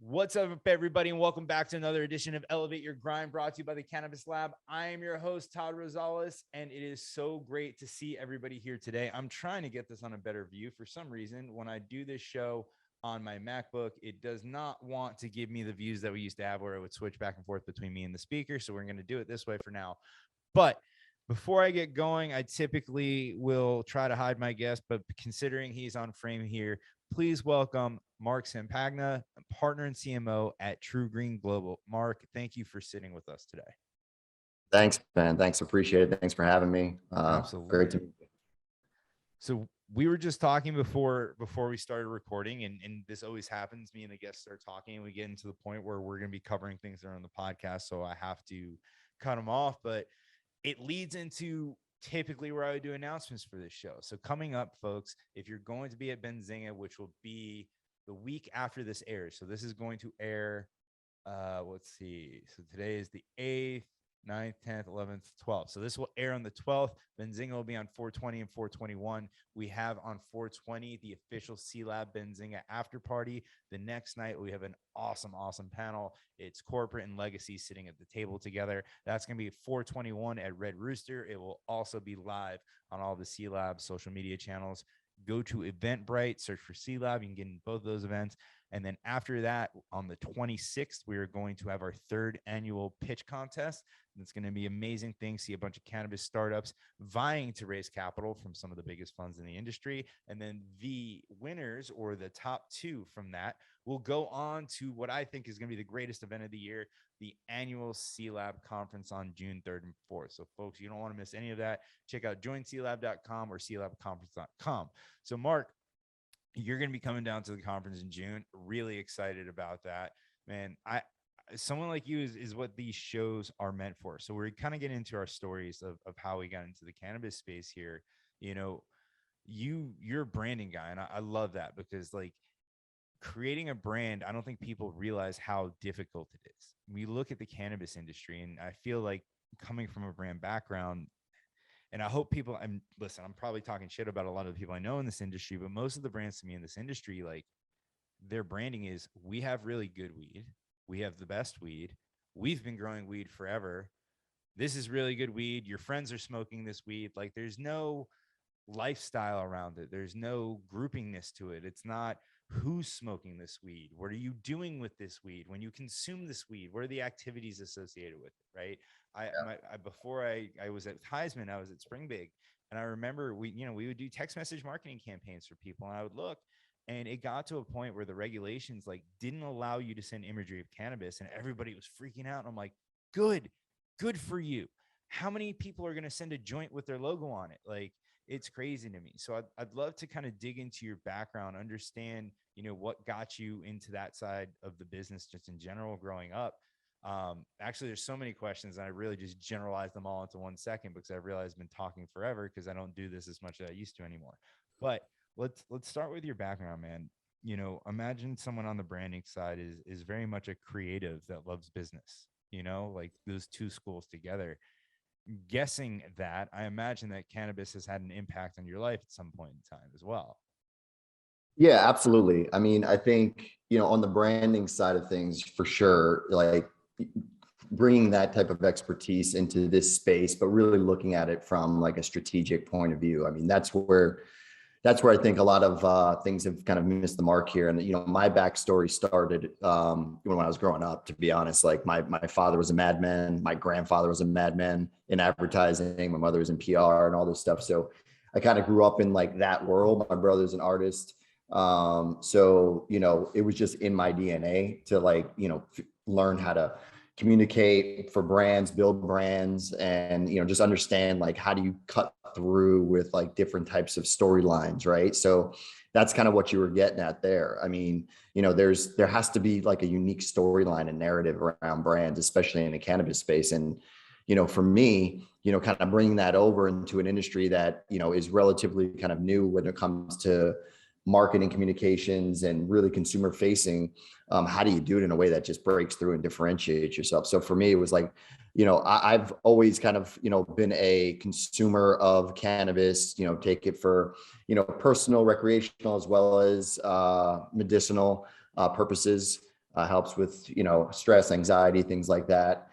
What's up, everybody, and welcome back to another edition of Elevate Your Grind, brought to you by the Cannabis Lab. I am your host, Todd Rosales, and it is so great to see everybody here today. I'm trying to get this on a better view. For some reason, when I do this show on my MacBook, it does not want to give me the views that we used to have where it would switch back and forth between me and the speaker. So we're going to do it this way for now. But before I get going, I typically will try to hide my guest, but considering he's on frame here, please welcome Marc Sampogna, partner and CMO at TrueGreen Global. Marc, thank you for sitting with us today. Thanks, man. Thanks. Appreciate it. Thanks for having me. Absolutely. Great to meet you. So we were just talking before we started recording, and this always happens. Me and the guests start talking, and we get into the point where we're going to be covering things that are on the podcast, so I have to cut them off. But it leads into typically where I would do announcements for this show. So coming up, folks, if you're going to be at Benzinga, which will be the week after this airs. So this is going to air, let's see. So today is the 8th, 9th, 10th, 11th, 12th. So this will air on the 12th. Benzinga will be on 420 and 421. We have on 420 the official C-Lab Benzinga after party. The next night, we have an awesome panel. It's corporate and legacy sitting at the table together. That's going to be 421 at Red Rooster. It will also be live on all the C-Lab social media channels. Go to Eventbrite, search for C-Lab. You can get in both those events. And then after that, on the 26th, we are going to have our third annual pitch contest. It's going to be amazing thing. See a bunch of cannabis startups vying to raise capital from some of the biggest funds in the industry. And then the winners, or the top two from that, will go on to what I think is going to be the greatest event of the year, the annual C-Lab conference on June 3rd and 4th. So folks, you don't want to miss any of that. Check out joinclab.com or clabconference.com. So Marc, you're going to be coming down to the conference in June. Really excited about that, man. Someone like you is what these shows are meant for. So we're kind of getting into our stories of how we got into the cannabis space here. You know, you're a branding guy, and I love that, because like creating a brand, I don't think people realize how difficult it is. We look at the cannabis industry, and I feel like coming from a brand background, and I hope people, I'm probably talking shit about a lot of the people I know in this industry, but most of the brands to me in this industry, like their branding is, we have really good weed. We have the best weed. We've been growing weed forever. This is really good weed. Your friends are smoking this weed. Like there's no lifestyle around it. There's no groupingness to it. It's not who's smoking this weed. What are you doing with this weed? When you consume this weed, what are the activities associated with it? Right. Before I was at Heisman, I was at Spring Big, and I remember we would do text message marketing campaigns for people, and I would look, and it got to a point where the regulations like didn't allow you to send imagery of cannabis, and everybody was freaking out. And I'm like, good for you. How many people are going to send a joint with their logo on it? Like, it's crazy to me. So I'd love to kind of dig into your background, understand, what got you into that side of the business just in general growing up. Actually, there's so many questions, and I really just generalized them all into 1 second because I realized I've been talking forever because I don't do this as much as I used to anymore. But let's start with your background, man. Imagine someone on the branding side is very much a creative that loves business, like those two schools together. Guessing that, I imagine that cannabis has had an impact on your life at some point in time as well. Yeah, absolutely. I mean, I think, on the branding side of things, for sure, like bringing that type of expertise into this space, but really looking at it from like a strategic point of view. I mean, that's where I think a lot of things have kind of missed the mark here. And, my backstory started when I was growing up, to be honest. Like my father was a madman. My grandfather was a madman in advertising. My mother was in PR and all this stuff. So I kind of grew up in like that world. My brother's an artist. So, it was just in my DNA to like, learn how to communicate for brands, build brands, and, just understand like, how do you cut through with like different types of storylines, right? So that's kind of what you were getting at there. I mean, there has to be like a unique storyline and narrative around brands, especially in the cannabis space. And, for me, kind of bringing that over into an industry that, is relatively kind of new when it comes to marketing communications and really consumer facing, how do you do it in a way that just breaks through and differentiates yourself? So for me, it was like, I've always kind of, been a consumer of cannabis, take it for, personal, recreational, as well as medicinal purposes. helps with, stress, anxiety, things like that.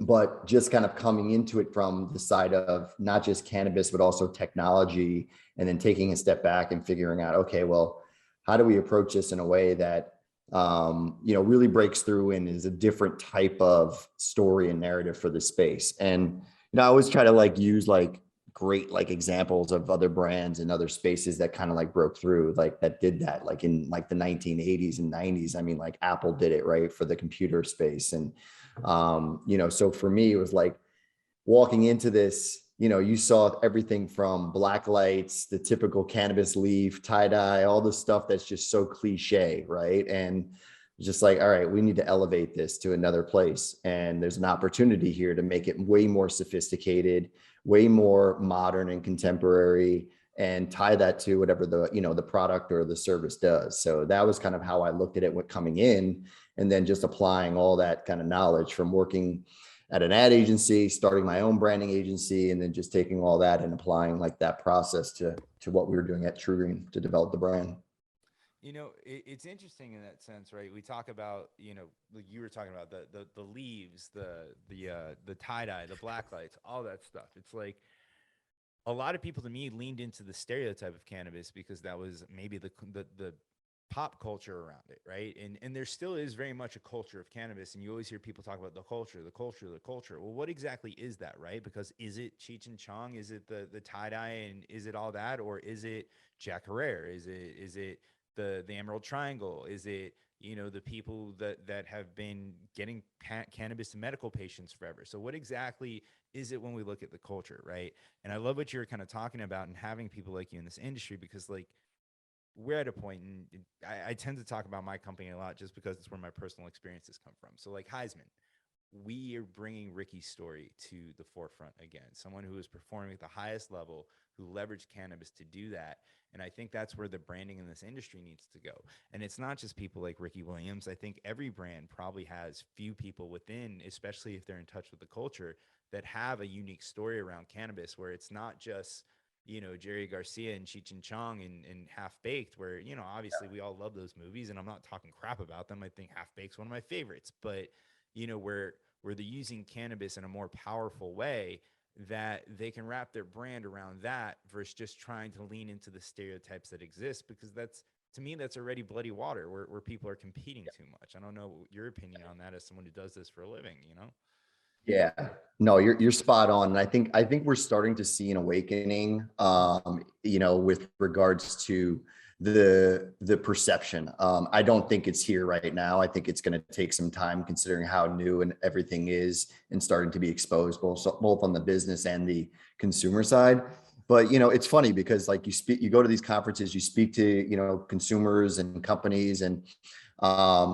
But just kind of coming into it from the side of not just cannabis, but also technology, and then taking a step back and figuring out, okay, well, how do we approach this in a way that, really breaks through and is a different type of story and narrative for the space. And, I always try to like use like great like examples of other brands and other spaces that kind of like broke through, like that did that, like in like the 1980s and 90s. I mean, like Apple did it, right, for the computer space. And so for me, it was like walking into this, you saw everything from black lights, the typical cannabis leaf, tie-dye, all the stuff that's just so cliche, right? And just like, all right, we need to elevate this to another place. And there's an opportunity here to make it way more sophisticated, way more modern and contemporary, and tie that to whatever the product or the service does. So that was kind of how I looked at it when coming in, and then just applying all that kind of knowledge from working at an ad agency, starting my own branding agency, and then just taking all that and applying like that process to what we were doing at TrueGreen to develop the brand. It's interesting in that sense, right? We talk about, like you were talking about the leaves, the tie dye, the black lights, all that stuff. It's like a lot of people to me leaned into the stereotype of cannabis because that was maybe the pop culture around it, right? And there still is very much a culture of cannabis, and you always hear people talk about the culture, the culture, the culture. Well, what exactly is that, right? Because is it Cheech and Chong? Is it the tie dye, and is it all that, or is it Jack Herrera? Is it the Emerald Triangle? Is it the people that have been getting cannabis to medical patients forever? So what exactly is it when we look at the culture, right? And I love what you're kind of talking about and having people like you in this industry, because like we're at a point, and I tend to talk about my company a lot just because it's where my personal experiences come from. So like Heisman, we are bringing Ricky's story to the forefront again. Someone who is performing at the highest level, who leveraged cannabis to do that. And I think that's where the branding in this industry needs to go. And it's not just people like Ricky Williams. I think every brand probably has few people within, especially if they're in touch with the culture, that have a unique story around cannabis, where it's not just Jerry Garcia and Cheech and Chong and Half Baked, where, obviously we all love those movies, and I'm not talking crap about them. I think Half Baked's one of my favorites, but where they're using cannabis in a more powerful way, that they can wrap their brand around that versus just trying to lean into the stereotypes that exist, because that's, to me, that's already bloody water where people are competing too much. I don't know your opinion on that as someone who does this for a living. Yeah, no, you're spot on. And I think we're starting to see an awakening, with regards to the perception. I don't think it's here right now. I think it's going to take some time, considering how new and everything is, and starting to be exposed both on the business and the consumer side. But it's funny because like you go to these conferences, you speak to consumers and companies, and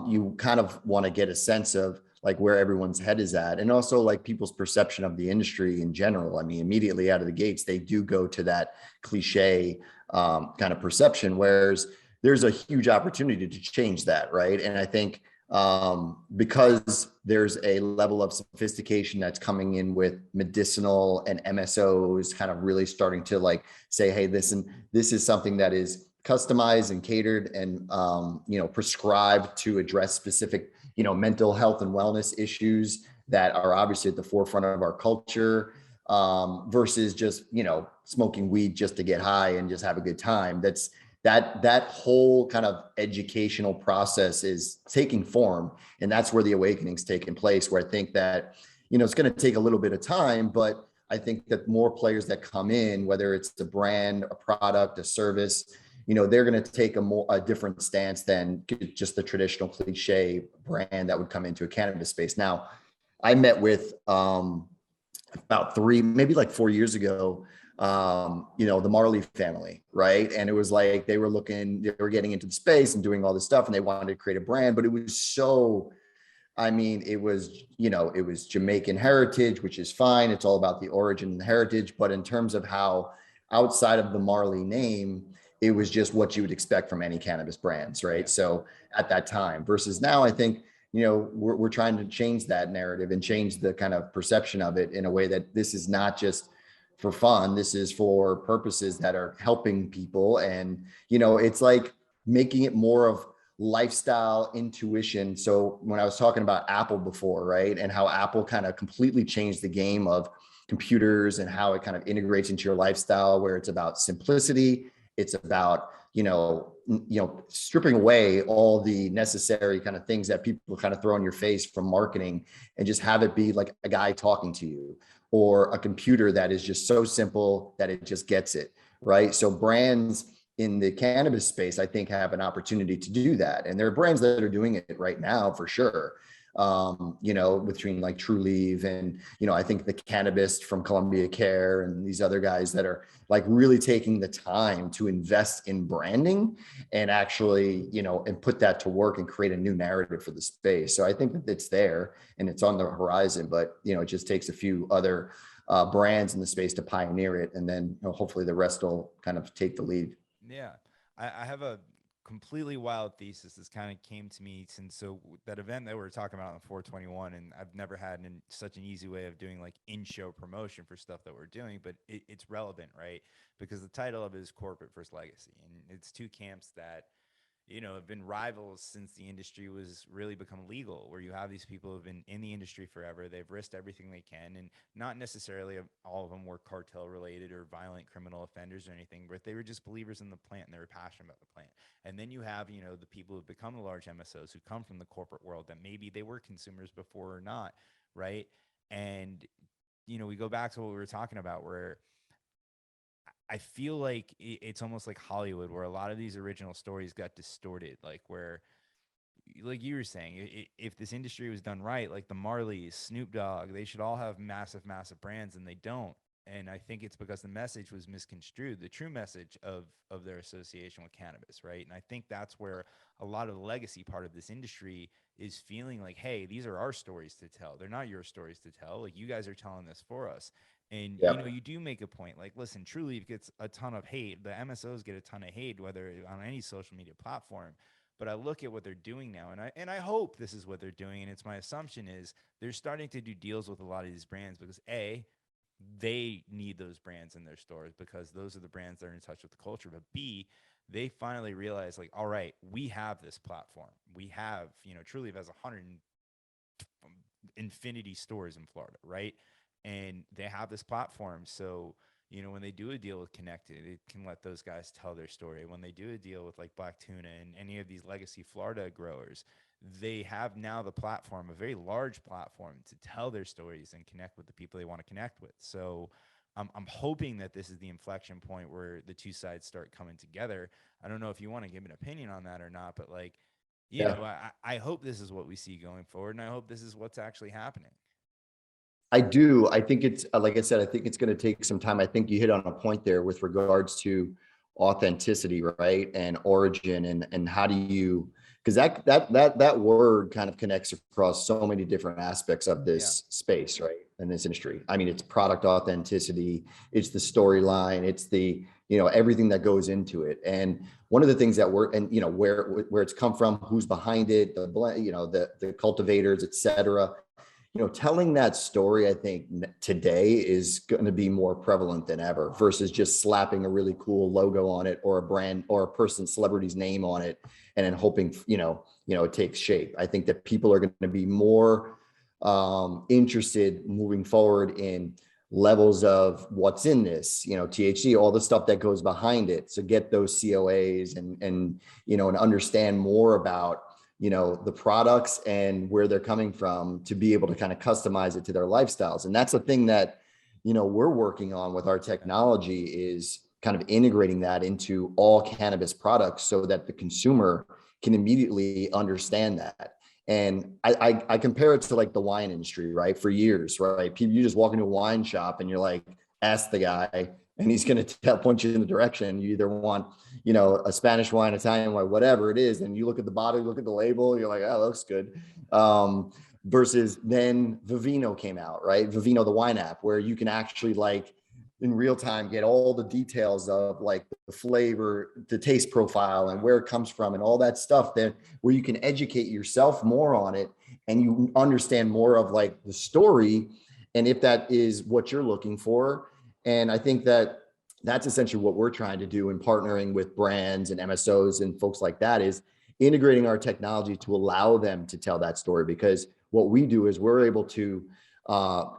you kind of want to get a sense of like where everyone's head is at, and also like people's perception of the industry in general. I mean, immediately out of the gates, they do go to that cliche kind of perception, whereas there's a huge opportunity to change that, right? And I think because there's a level of sophistication that's coming in with medicinal and MSOs kind of really starting to like say, hey, this is something that is customized and catered and prescribed to address specific mental health and wellness issues that are obviously at the forefront of our culture, versus just smoking weed just to get high and just have a good time. That whole kind of educational process is taking form, and that's where the awakening's taking place, where I think that it's going to take a little bit of time, but I think that more players that come in, whether it's a brand, a product, a service, they're going to take a different stance than just the traditional cliche brand that would come into a cannabis space. Now, I met with about maybe like 4 years ago, the Marley family, right? And it was like they were getting into the space and doing all this stuff, and they wanted to create a brand, but it was so, I mean, it was Jamaican heritage, which is fine. It's all about the origin and the heritage. But in terms of how outside of the Marley name, it was just what you would expect from any cannabis brands, right? Yeah. So at that time versus now, I think, we're trying to change that narrative and change the kind of perception of it in a way that this is not just for fun. This is for purposes that are helping people. And, it's like making it more of lifestyle intuition. So when I was talking about Apple before, right, and how Apple kind of completely changed the game of computers and how it kind of integrates into your lifestyle, where it's about simplicity, it's about stripping away all the necessary kind of things that people kind of throw in your face from marketing, and just have it be like a guy talking to you, or a computer that is just so simple that it just gets it, right? So brands in the cannabis space, I think, have an opportunity to do that. And there are brands that are doing it right now for sure. Between like True Leave and, I think the Cannabis from Columbia Care and these other guys that are like really taking the time to invest in branding and actually, and put that to work and create a new narrative for the space. So I think that it's there and it's on the horizon, but, it just takes a few other brands in the space to pioneer it. And then hopefully the rest will kind of take the lead. Yeah. I have a completely wild thesis. This kind of came to me since that event that we were talking about on 421, and I've never had such an easy way of doing like in-show promotion for stuff that we're doing, but it's relevant, right? Because the title of it is Corporate First Legacy, and it's two camps that have been rivals since the industry was really become legal, where you have these people who've been in the industry forever. They've risked everything they can, and not necessarily all of them were cartel related or violent criminal offenders or anything, but they were just believers in the plant and they were passionate about the plant. And then you have, the people who've become the large MSOs who come from the corporate world that maybe they were consumers before or not, right? And, we go back to what we were talking about, where I feel like it's almost like Hollywood, where a lot of these original stories got distorted. Like like you were saying, if this industry was done right, like the Marleys, Snoop Dogg, they should all have massive, massive brands, and they don't. And I think it's because the message was misconstrued, the true message of their association with cannabis, right? And I think that's where a lot of the legacy part of this industry is feeling like, hey, these are our stories to tell. They're not your stories to tell. Like, you guys are telling this for us. And, Yep. you do make a point. Like, listen, Truly gets a ton of hate. The MSOs get a ton of hate, whether on any social media platform. But I look at what they're doing now, and I hope this is what they're doing. And it's my assumption is they're starting to do deals with a lot of these brands because A, they need those brands in their stores because those are the brands that are in touch with the culture. But B, they finally realize, like, all right, we have this platform. We have, Trulieve has 100 infinity stores in Florida, right? And they have this platform. So, when they do a deal with Connected, it can let those guys tell their story. When they do a deal with like Black Tuna and any of these legacy Florida growers, they have now the platform, a very large platform, to tell their stories and connect with the people they want to connect with. So I'm hoping that this is the inflection point where the two sides start coming together. I don't know if you want to give an opinion on that or not, but like, Yeah. I hope this is what we see going forward, and I hope this is what's actually happening. I do. I think it's like I said, I think it's going to take some time. I think you hit on a point there with regards to authenticity, right? And origin, and how do you, because that word kind of connects across so many different aspects of Yeah. this space, right? In this industry. I mean, it's product authenticity, it's the storyline, it's the, everything that goes into it. And one of the things that we're, and where it's come from, who's behind it, the blend, the cultivators, et cetera. Telling that story, I think today is going to be more prevalent than ever versus just slapping a really cool logo on it or a brand or a person's celebrity's name on it and then hoping, it takes shape. I think that people are going to be more interested moving forward in levels of what's in this, THC, all the stuff that goes behind it. So get those COAs and understand more about the products and where they're coming from to be able to kind of customize it to their lifestyles. And that's the thing that, we're working on with our technology, is kind of integrating that into all cannabis products so that the consumer can immediately understand that. And I compare it to like the wine industry, right? For years, right? People, you just walk into a wine shop and you're like, ask the guy, and he's going to point you in the direction. You either want, a Spanish wine, Italian wine, whatever it is. And you look at the bottle, you look at the label, you're like, oh, that looks good. Versus then Vivino came out, right? Vivino, the wine app, where you can actually like in real time get all the details of like the flavor, the taste profile, and where it comes from and all that stuff, that where you can educate yourself more on it and you understand more of like the story. And if that is what you're looking for. And I think that that's essentially what we're trying to do in partnering with brands and MSOs and folks like that, is integrating our technology to allow them to tell that story. Because what we do is we're able to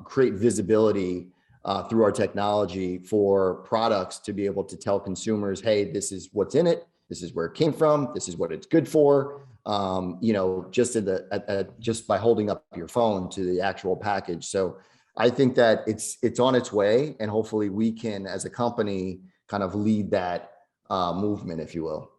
create visibility through our technology for products to be able to tell consumers, hey, this is what's in it. This is where it came from. This is what it's good for. Just by holding up your phone to the actual package. So I think that it's on its way, and hopefully we can, as a company, kind of lead that movement, if you will.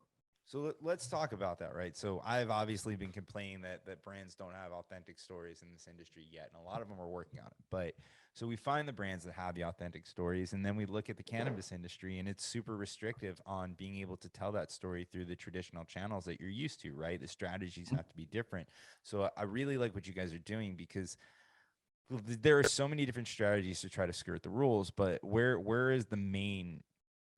So let's talk about that, right? So I've obviously been complaining that brands don't have authentic stories in this industry yet, and a lot of them are working on it. But so we find the brands that have the authentic stories, and then we look at the cannabis industry, and it's super restrictive on being able to tell that story through the traditional channels that you're used to, right? The strategies have to be different. So I really like what you guys are doing, because there are so many different strategies to try to skirt the rules, but where is the main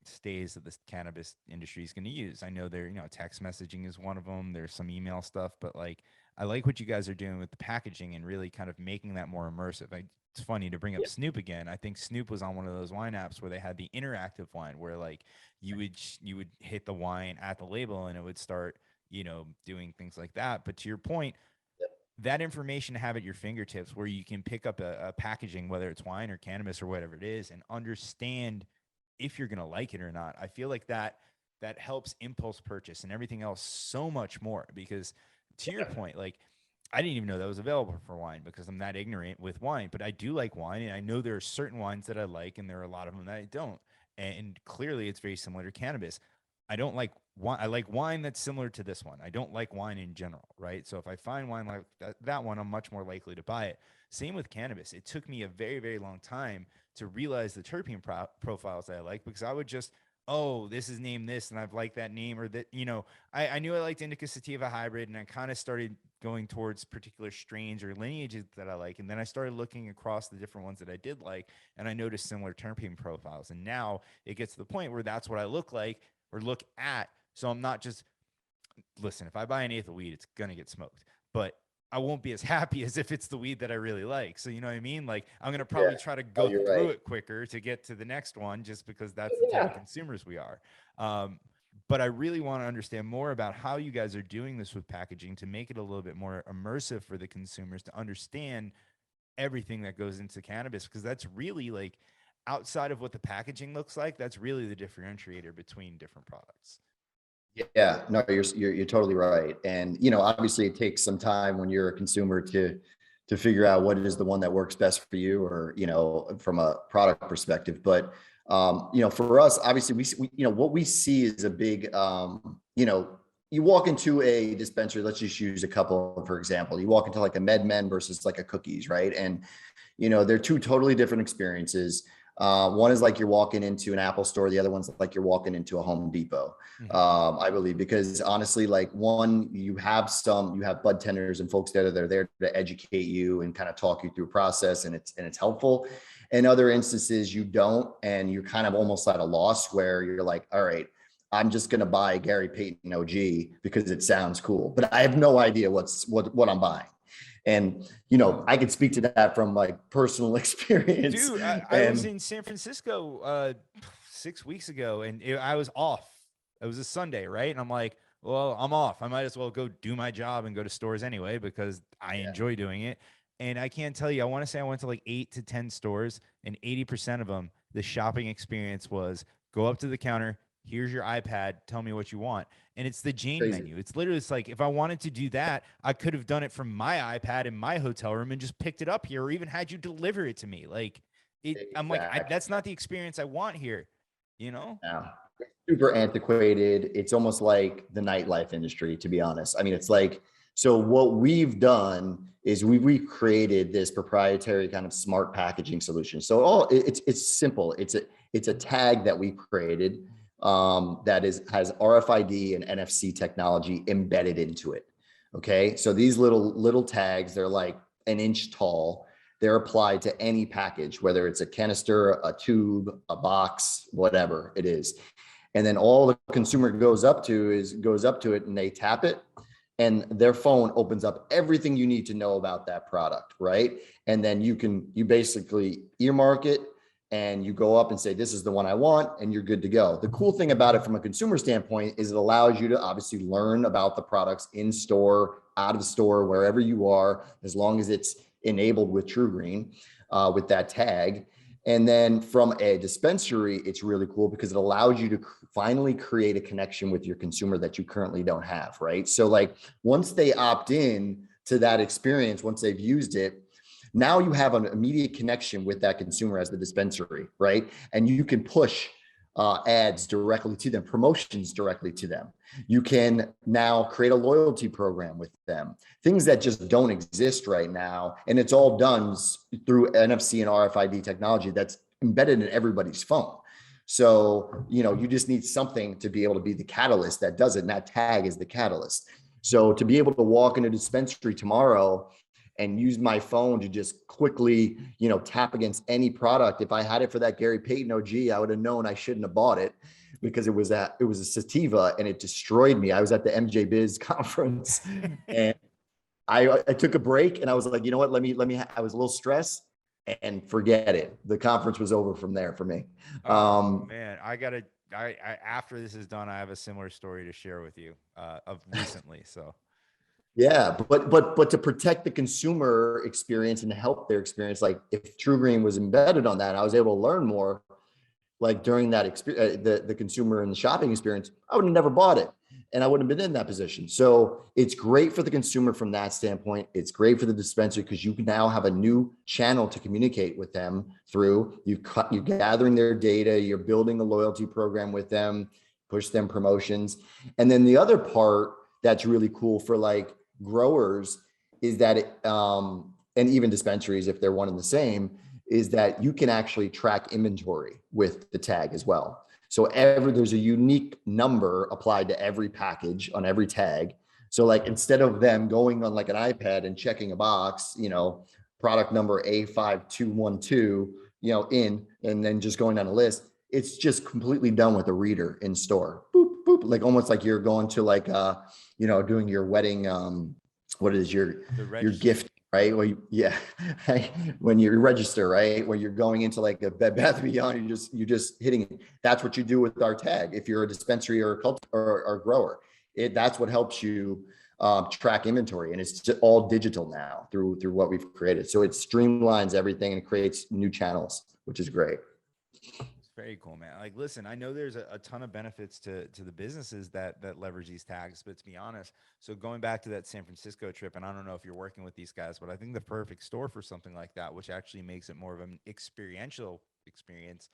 stays that the cannabis industry is going to use? I know text messaging is one of them. There's some email stuff, but like, I like what you guys are doing with the packaging and really kind of making that more immersive. It's funny to bring up Snoop again. I think Snoop was on one of those wine apps where they had the interactive wine, where like you would hit the wine at the label and it would start, doing things like that. But to your point, that information to have at your fingertips, where you can pick up a packaging, whether it's wine or cannabis or whatever it is, and understand if you're going to like it or not. I feel like that helps impulse purchase and everything else so much more, because to your point, like, I didn't even know that was available for wine because I'm that ignorant with wine, but I do like wine, and I know there are certain wines that I like, and there are a lot of them that I don't. And clearly it's very similar to cannabis. I don't like wine. I like wine that's similar to this one. I don't like wine in general, right? So if I find wine like that one, I'm much more likely to buy it. Same with cannabis. It took me a very, very long time to realize the terpene profiles that I like, because I would just, oh, this is named this, and I've liked that name, or that, I knew I liked Indica Sativa Hybrid, and I kind of started going towards particular strains or lineages that I like. And then I started looking across the different ones that I did like, and I noticed similar terpene profiles. And now it gets to the point where that's what I look like or look at. So I'm not just, listen, if I buy an eighth of weed, it's going to get smoked, but I won't be as happy as if it's the weed that I really like. So, you know what I mean? Like, I'm going to probably try to go through it quicker to get to the next one, just because that's the type of consumers we are. But I really want to understand more about how you guys are doing this with packaging to make it a little bit more immersive for the consumers to understand everything that goes into cannabis, because that's really, like, outside of what the packaging looks like, that's really the differentiator between different products. Yeah, no, you're totally right. And, obviously it takes some time when you're a consumer to figure out what is the one that works best for you, or, from a product perspective. But, for us, obviously we what we see is a big, you walk into a dispensary, let's just use a couple, for example, you walk into like a MedMen versus like a Cookies, right? And, they're two totally different experiences. One is like you're walking into an Apple store. The other one's like you're walking into a Home Depot. I believe, because honestly, like, one, you have bud tenders and folks that are there to educate you and kind of talk you through a process, and it's helpful. In other instances, you don't, and you're kind of almost at a loss, where you're like, all right, I'm just going to buy Gary Payton OG because it sounds cool, but I have no idea what I'm buying. And, I could speak to that from like personal experience. Dude, I was in San Francisco 6 weeks ago, and I was off. It was a Sunday, right? And I'm like, well, I'm off. I might as well go do my job and go to stores anyway, because I enjoy doing it. And I can't tell you, I want to say I went to like 8 to 10 stores, and 80% of them, the shopping experience was go up to the counter, here's your iPad, tell me what you want. And it's the Jane menu. It's literally, it's like, if I wanted to do that, I could have done it from my iPad in my hotel room and just picked it up here, or even had you deliver it to me. Like, I'm like, that's not the experience I want here, Yeah. Super antiquated. It's almost like the nightlife industry, to be honest. I mean, it's like, so what we've done is we've created this proprietary kind of smart packaging solution. So it's simple. It's a tag that we created that has RFID and NFC technology embedded into it. Okay, so these little tags, they're like an inch tall. They're applied to any package, whether it's a canister, a tube, a box, whatever it is. And then all the consumer goes up to it, and they tap it, and their phone opens up everything you need to know about that product, right? And then you basically earmark it, and you go up and say, this is the one I want, and you're good to go. The cool thing about it from a consumer standpoint is it allows you to obviously learn about the products in store, out of store, wherever you are, as long as it's enabled with TrueGreen, with that tag. And then from a dispensary, it's really cool because it allows you to finally create a connection with your consumer that you currently don't have, right? So like once they opt in to that experience, once they've used it, now you have an immediate connection with that consumer as the dispensary, right? And you can push ads directly to them, promotions directly to them. You can now create a loyalty program with them, things that just don't exist right now. And it's all done through NFC and RFID technology that's embedded in everybody's phone. So, you just need something to be able to be the catalyst that does it. And that tag is the catalyst. So to be able to walk in a dispensary tomorrow and use my phone to just quickly, tap against any product. If I had it for that Gary Payton OG, I would have known I shouldn't have bought it because it was a sativa and it destroyed me. I was at the MJ Biz conference and I took a break and I was like, you know what, let me, I was a little stressed and forget it. The conference was over from there for me. Man, I after this is done, I have a similar story to share with you of recently. So yeah, but to protect the consumer experience and to help their experience, like if TrueGreen was embedded on that, I was able to learn more. Like during that experience, the consumer and the shopping experience, I would have never bought it, and I wouldn't have been in that position. So it's great for the consumer from that standpoint. It's great for the dispensary because you can now have a new channel to communicate with them through. You're gathering their data, you're building a loyalty program with them, push them promotions, and then the other part that's really cool for like growers is that and even dispensaries if they're one and the same, is that you can actually track inventory with the tag as well. So there's a unique number applied to every package on every tag. So like instead of them going on like an iPad and checking a box, product number A5212, and then just going down a list, it's just completely done with a reader in store. Boop, boop, like almost like you're going to like doing your wedding what is your gift, right? Well, when you register, right? When you're going into like a Bed Bath & Beyond, you're just hitting it. That's what you do with our tag. If you're a dispensary or a grower, that's what helps you track inventory, and it's just all digital now through what we've created. So it streamlines everything and creates new channels, which is great. Very cool, man. Like, listen, I know there's a ton of benefits to the businesses that leverage these tags, but to be honest, so going back to that San Francisco trip, and I don't know if you're working with these guys, but I think the perfect store for something like that, which actually makes it more of an experiential experience,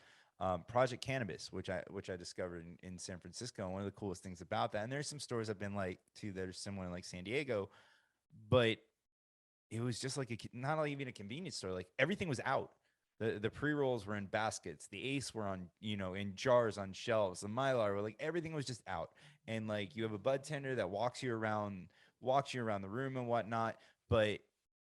Project Cannabis, which I discovered in San Francisco. And one of the coolest things about that, and there's some stores I've been like to that are similar in like San Diego, but it was just like not even a convenience store. Like everything was out. The pre-rolls were in baskets. The Ace were on, in jars on shelves. The Mylar were like, everything was just out. And like, you have a bud tender that walks you around the room and whatnot. But,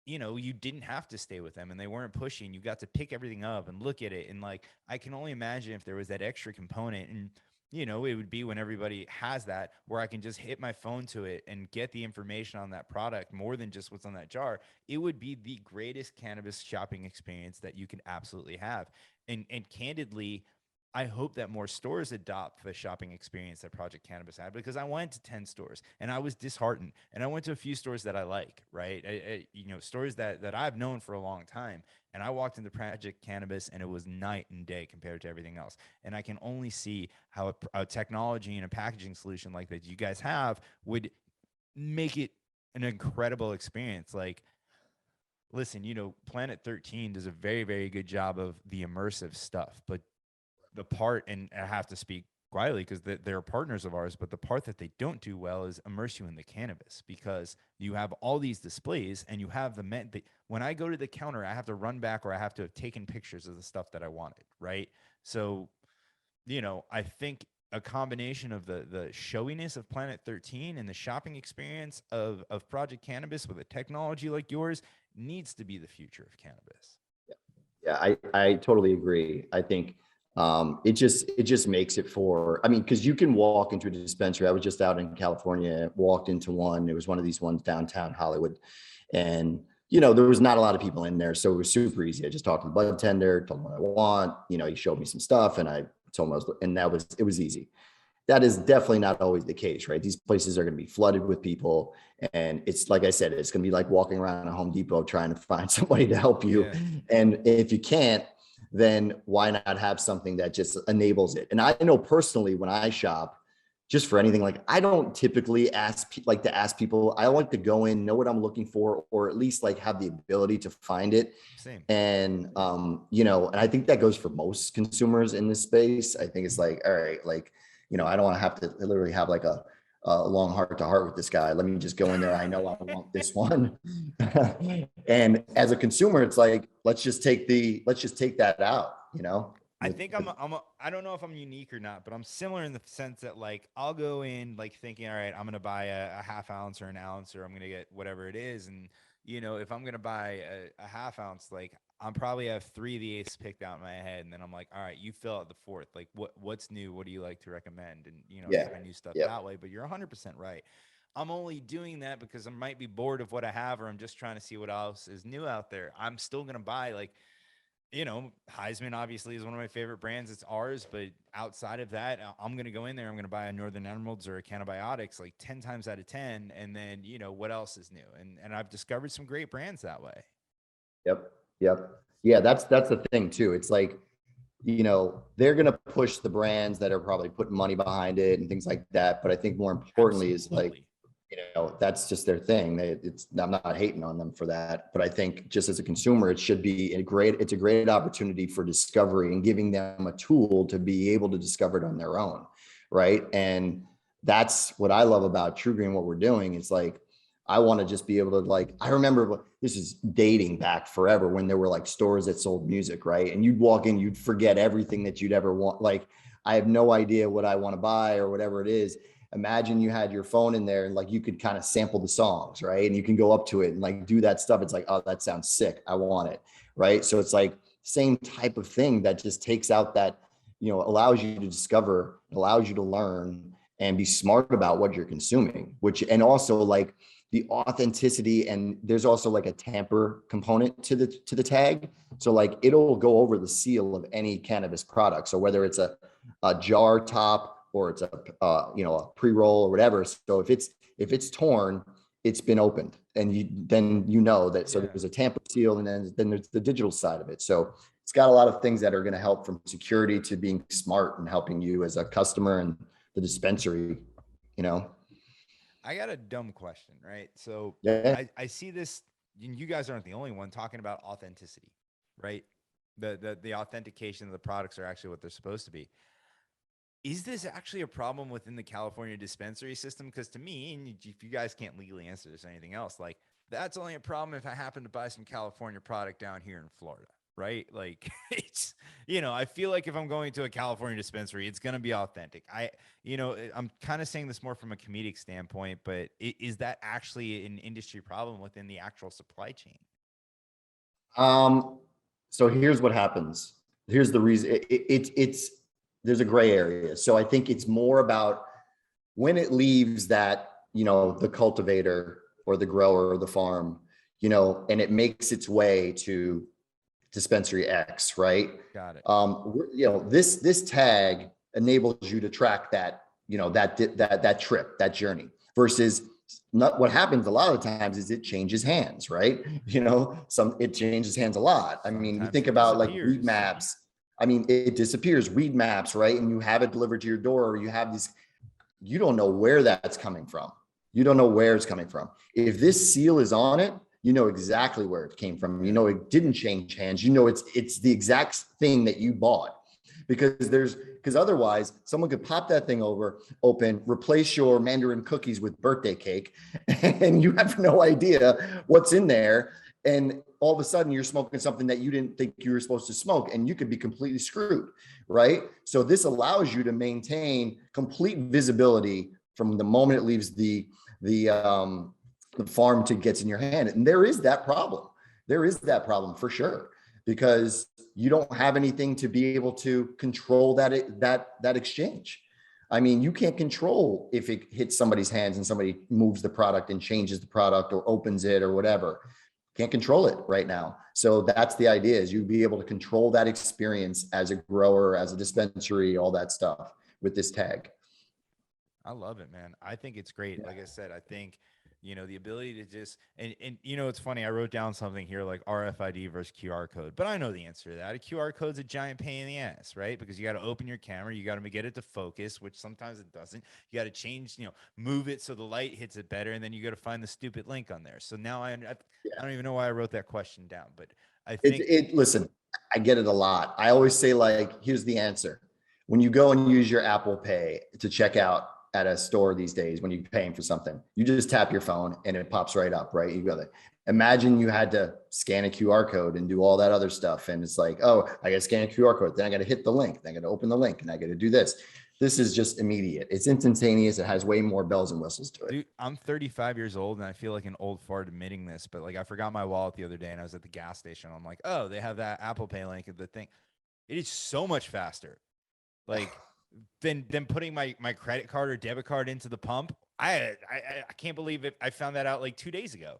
you didn't have to stay with them and they weren't pushing. You got to pick everything up and look at it. And like, I can only imagine if there was that extra component, and it would be when everybody has that, where I can just hit my phone to it and get the information on that product more than just what's on that jar. It would be the greatest cannabis shopping experience that you could absolutely have. And candidly, I hope that more stores adopt the shopping experience that Project Cannabis had, because I went to 10 stores and I was disheartened, and I went to a few stores that I like, right? Stores that I've known for a long time. And I walked into Project Cannabis and it was night and day compared to everything else. And I can only see how a technology and a packaging solution like that you guys have would make it an incredible experience. Like, listen, Planet 13 does a very, very good job of the immersive stuff, but the part, and I have to speak quietly because they're partners of ours, but the part that they don't do well is immerse you in the cannabis, because you have all these displays and you have when I go to the counter, I have to run back or I have to have taken pictures of the stuff that I wanted, right? So, I think a combination of the showiness of Planet 13 and the shopping experience of Project Cannabis with a technology like yours needs to be the future of cannabis. Yeah, I totally agree. I think it just makes it because you can walk into a dispensary. I was just out in California, walked into one. It was one of these ones downtown Hollywood. And, there was not a lot of people in there. So it was super easy. I just talked to the bud tender, told him what I want, he showed me some stuff and I told him it was easy. That is definitely not always the case, right? These places are going to be flooded with people. And it's like I said, it's going to be like walking around a Home Depot trying to find somebody to help you. Yeah. And if you can't, then why not have something that just enables it? And I know personally when I shop, just for anything, like I don't typically ask people. I like to go in, know what I'm looking for, or at least like have the ability to find it. Same. And, and I think that goes for most consumers in this space. I think it's like, all right, like, I don't want to have to literally have like a long heart to heart with this guy. Let me just go in there. I know I want this one. And as a consumer, it's like, let's just take that out, I think I don't know if I'm unique or not, but I'm similar in the sense that like, I'll go in like thinking, all right, I'm going to buy a half ounce or an ounce, or I'm going to get whatever it is. And, if I'm going to buy a half ounce, like I'm probably have 3 of the eighths picked out in my head. And then I'm like, all right, you fill out the fourth, like what's new? What do you like to recommend? And, try new stuff that way, but you're 100% right. I'm only doing that because I might be bored of what I have, or I'm just trying to see what else is new out there. I'm still going to buy like, Heisman obviously is one of my favorite brands. It's ours, but outside of that, I'm going to go in there. I'm going to buy a Northern Emeralds or a Cannabis like 10 times out of 10. And then, what else is new? And I've discovered some great brands that way. Yep. Yeah. That's the thing too. It's like, they're going to push the brands that are probably putting money behind it and things like that. But I think more importantly is like, that's just their thing. I'm not hating on them for that, but I think just as a consumer, it should be it's a great opportunity for discovery and giving them a tool to be able to discover it on their own. Right. And that's what I love about TrueGreen. What we're doing is like, I want to just be able to like, I remember this is dating back forever when there were like stores that sold music. Right. And you'd walk in, you'd forget everything that you'd ever want. Like, I have no idea what I want to buy or whatever it is. Imagine you had your phone in there and like you could kind of sample the songs, right? And you can go up to it and like do that stuff. It's like, oh, that sounds sick. I want it, right? So it's like same type of thing that just takes out that, allows you to discover, allows you to learn and be smart about what you're consuming, and also like the authenticity. And there's also like a tamper component to the tag. So like it'll go over the seal of any cannabis product. So whether it's a jar top, or it's a pre-roll or whatever. So if it's torn, it's been opened, and then that. So there's a tamper seal, and then there's the digital side of it. So it's got a lot of things that are going to help, from security to being smart and helping you as a customer and the dispensary. I got a dumb question, right? So I see this, and you guys aren't the only one talking about authenticity, right? The authentication of the products are actually what they're supposed to be. Is this actually a problem within the California dispensary system? Because to me, and if you guys can't legally answer this or anything else, like that's only a problem if I happen to buy some California product down here in Florida, right? Like it's, I feel like if I'm going to a California dispensary, it's going to be authentic. I'm kind of saying this more from a comedic standpoint, but is that actually an industry problem within the actual supply chain? So here's what happens. Here's the reason. There's a gray area. So I think it's more about when it leaves that, the cultivator or the grower or the farm, and it makes its way to dispensary X, right? Got it. This tag enables you to track that, that trip, that journey, versus what happens a lot of times is it changes hands, right? It changes hands a lot. I mean, you think about like weed maps. I mean, it disappears, weed maps, right? And you have it delivered to your door, or you have these, you don't know where that's coming from. You don't know where it's coming from. If this seal is on it, you know exactly where it came from. It didn't change hands. It's the exact thing that you bought, because otherwise someone could pop that thing open, replace your Mandarin cookies with birthday cake, and you have no idea what's in there. And all of a sudden you're smoking something that you didn't think you were supposed to smoke, and you could be completely screwed, right? So this allows you to maintain complete visibility from the moment it leaves the farm to gets in your hand. And there is that problem. There is that problem for sure, because you don't have anything to be able to control that exchange. I mean, you can't control if it hits somebody's hands and somebody moves the product and changes the product or opens it or whatever. can't control it right now. So that's the idea, is you'd be able to control that experience as a grower, as a dispensary, all that stuff with this tag. I love it, man. I think it's great. Yeah. Like I said, I think, the ability to just, and it's funny. I wrote down something here like RFID versus QR code, but I know the answer to that. A QR code's a giant pain in the ass, right? Because you got to open your camera, you got to get it to focus, which sometimes it doesn't. You got to change, move it so the light hits it better, and then you got to find the stupid link on there. So now I don't even know why I wrote that question down, but I think Listen, I get it a lot. I always say, like, here's the answer. When you go and use your Apple Pay to check out at a store these days, when you're paying for something, you just tap your phone and it pops right up, right? You got it. Imagine you had to scan a QR code and do all that other stuff. And it's like, oh, I got to scan a QR code. Then I got to hit the link. Then I got to open the link and I got to do this. This is just immediate. It's instantaneous. It has way more bells and whistles to it. Dude, I'm 35 years old and I feel like an old fart admitting this, but like I forgot my wallet the other day and I was at the gas station. I'm like, oh, they have that Apple Pay link at the thing. It is so much faster. Like than putting my credit card or debit card into the pump. I can't believe it. I found that out like 2 days ago.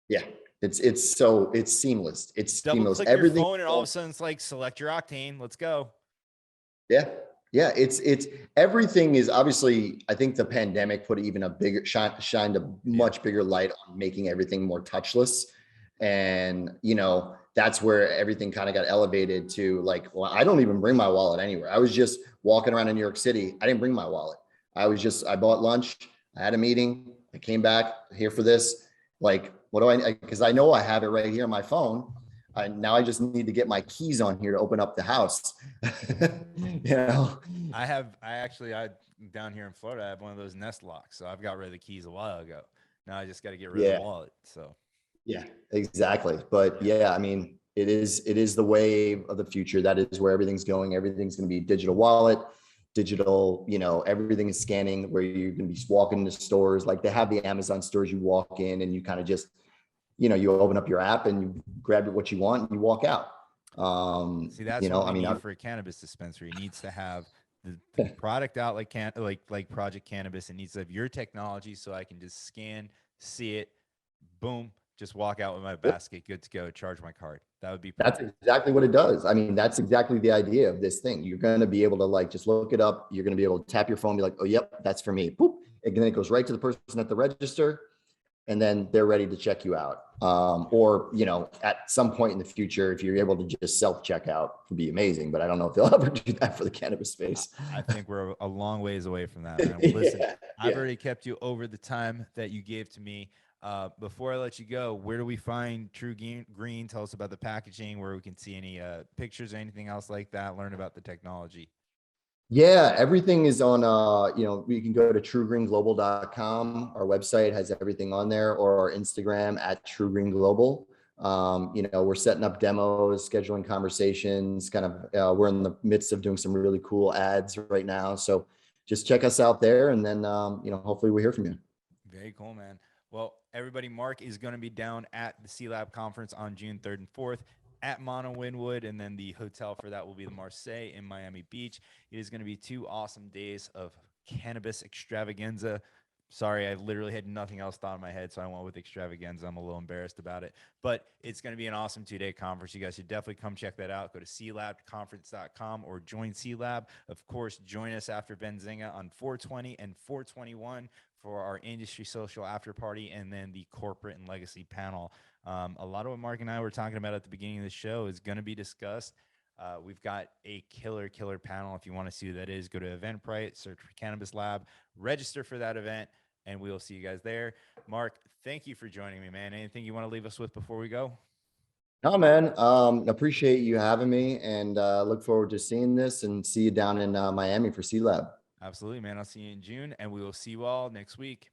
Yeah, it's seamless. It's Double seamless. click Everything, your phone and all of a sudden it's like select your octane. Let's go. yeah. Yeah, it's everything is obviously, I think the pandemic put even a bigger shined a much bigger light on making everything more touchless. And that's where everything kind of got elevated to, like, well, I don't even bring my wallet anywhere. I was just walking around in New York City. I didn't bring my wallet. I bought lunch. I had a meeting. I came back here for this. Like, what do I, because I know I have it right here on my phone. Now I just need to get my keys on here to open up the house. I down here in Florida, I have one of those Nest locks. So I've got rid of the keys a while ago. Now I just got to get rid of the wallet. So yeah, exactly. But yeah, I mean, it is the wave of the future. That is where everything's going. Everything's going to be digital wallet, digital, everything is scanning, where you're going to be walking into stores. Like they have the Amazon stores, you walk in and you kind of just, you open up your app and you grab what you want and you walk out. See, that's what we need for a cannabis dispensary. It needs to have the product out like Project Cannabis. It needs to have your technology so I can just scan, see it, boom, just walk out with my basket, good to go, charge my card. That would be perfect. That's exactly what it does. I mean, that's exactly the idea of this thing. You're going to be able to, like, just look it up. You're going to be able to tap your phone and be like, oh, yep, that's for me. Boop. And then it goes right to the person at the register. And then they're ready to check you out. Or, at some point in the future, if you're able to just self-checkout, would be amazing. But I don't know if they'll ever do that for the cannabis space. I think we're a long ways away from that, man. Listen, I've already kept you over the time that you gave to me. Before I let you go, where do we find TrueGreen? Tell us about the packaging, where we can see any pictures or anything else like that, learn about the technology. Yeah, everything is on, we can go to truegreenglobal.com. Our website has everything on there, or our Instagram at TrueGreenGlobal. We're setting up demos, scheduling conversations, kind of, we're in the midst of doing some really cool ads right now. So just check us out there, and then, hopefully we'll hear from you. Very cool, man. Well, everybody, Marc is going to be down at the C-Lab conference on June 3rd and 4th. At Mono Wynwood, and then the hotel for that will be the Marseille in Miami Beach. It is going to be 2 awesome days of cannabis extravaganza. Sorry, I literally had nothing else thought in my head, so I went with extravaganza. I'm a little embarrassed about it, but it's going to be an awesome 2-day conference. You guys should definitely come check that out. Go to clabconference.com or join C-Lab. Of course, join us after Benzinga on 420 and 421 for our industry social after party, and then the corporate and legacy panel. A lot of what Marc and I were talking about at the beginning of the show is going to be discussed. We've got a killer panel. If you want to see who that is, go to Eventbrite, search for Cannabis Lab, register for that event, and we'll see you guys there. Marc, thank you for joining me, man. Anything you want to leave us with before we go? No, man. Appreciate you having me, and look forward to seeing this and see you down in Miami for C-Lab. Absolutely, man. I'll see you in June, and we will see you all next week.